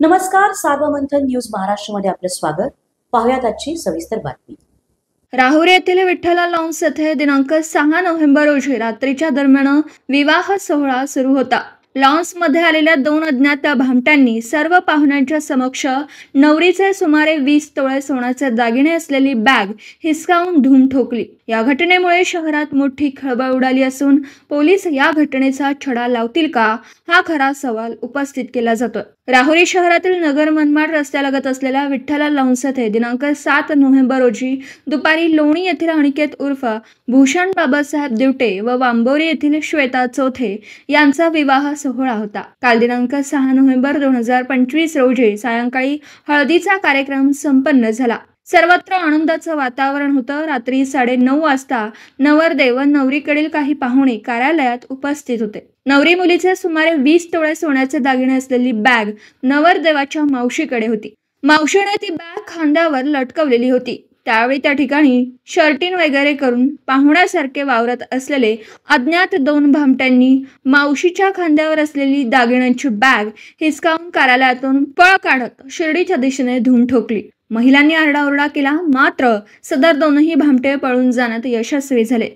नमस्कार, सार्वमंथन न्यूज महाराष्ट्रमध्ये आपलं स्वागत. पाहुयात आजची सविस्तर बातमी. राहुरी येथील विठ्ठला लॉन्स येथे दिनांक 6 नोव्हेंबर रोजी रात्रीच्या दरम्यान विवाह सोहळा सुरू होता. लॉन्समध्ये आलेल्या 2 अज्ञात भामट्यांनी सर्व पाहुण्यांच्या समक्ष नवरीचे सुमारे 20 तोळे सोन्याचे दागिने असलेली बॅग हिसकावून धूम ठोकली. या घटनेमुळे शहरात मोठी खळबळ उडाली असून पोलीस या घटनेचा छडा लावतील का, हा खरा सवाल उपस्थित केला जातोय. राहुरी शहरातील नगर मनमाड रस्त्यालगत असलेल्या विठ्ठला लॉन्स येथे दिनांक 7 नोव्हेंबर रोजी दुपारी लोणी येथील अनिकेत उर्फ भूषण बाबासाहेब दिवटे व वांबोरी येथील श्वेता चौथे यांचा विवाह सोहळा होता. काल दिनांक 6 नोव्हेंबर 2025 रोजी सायंकाळी हळदीचा कार्यक्रम संपन्न झाला. सर्वत्र आनंदाचं वातावरण होतं. रात्री 9:30 वाजता नवरदेव व नवरीकडील काही पाहुणे कार्यालयात उपस्थित होते. नवरी मुलीचे सुमारे 20 तोळे सोन्याचे दागिने असलेली बॅग नवरदेवाच्या मावशीकडे होती. मावशीने ती बॅग खांद्यावर लटकवलेली होती. त्यावेळी त्या ठिकाणी शर्टिंग वगैरे करून पाहुण्यासारखे वावरत असलेले अज्ञात 2 भामट्यांनी मावशीच्या खांद्यावर असलेली दागिन्यांची बॅग हिसकावून कार्यालयातून पळ काढत शिर्डीच्या दिशेने धूम ठोकली. महिलांनी आरडाओरडा केला, मात्र सदर 2ही भामटे पळून जाण्यात यशस्वी झाले.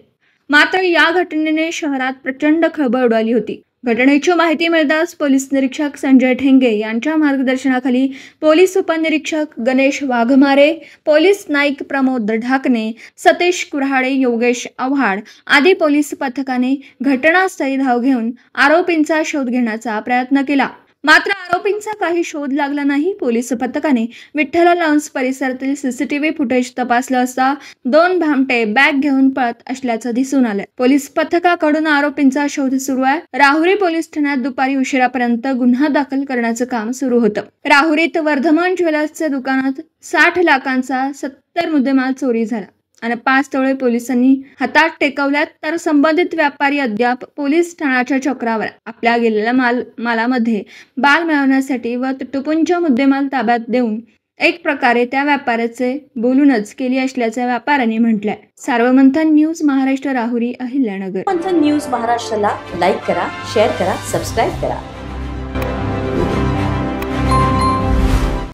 मात्र या घटनेने शहरात प्रचंड खळबळ उडाली होती. घटनेची माहिती मिळताच पोलीस निरीक्षक संजय ठेंगे यांच्या मार्गदर्शनाखाली पोलीस उपनिरीक्षक गणेश वाघमारे, पोलीस नाईक प्रमोद ढाकणे, सतीश कुऱ्हाडे, योगेश आव्हाड आदी पोलीस पथकाने घटनास्थळी धाव घेऊन आरोपींचा शोध घेण्याचा प्रयत्न केला. मात्र आरोपींचा काही शोध लागला नाही. पोलीस पथकाने विठ्ठला लॉन्स परिसरातील सीसीटीव्ही फुटेज तपासलं असता 2 भामटे बॅग घेऊन पळत असल्याचं दिसून आलं. पोलीस पथकाकडून आरोपींचा शोध सुरू आहे. राहुरी पोलीस ठाण्यात दुपारी उशिरापर्यंत गुन्हा दाखल करण्याचं काम सुरू होतं. राहुरीत वर्धमान ज्वेलर्सच्या दुकानात 60 लाखांचा 70 मुद्देमाल चोरी झाला आणि 5 तोळे पोलिसांनी हातात टेकवल्यात. तर संबंधित व्यापारी अद्याप पोलीस ठाण्याच्या चक्रावर. आपल्या गेलेल्या मालामध्ये बाल मिळवण्यासाठी व तुटपुंज मुद्देमाल ताब्यात देऊन एक प्रकारे त्या व्यापाऱ्याचे बोलूनच केली असल्याचं व्यापाऱ्यांनी म्हटलंय. सार्वमंथन न्यूज महाराष्ट्र, राहुरी, अहिल्यानगर. मंथन न्यूज महाराष्ट्राला लाईक करा, शेअर करा, सबस्क्राईब करा.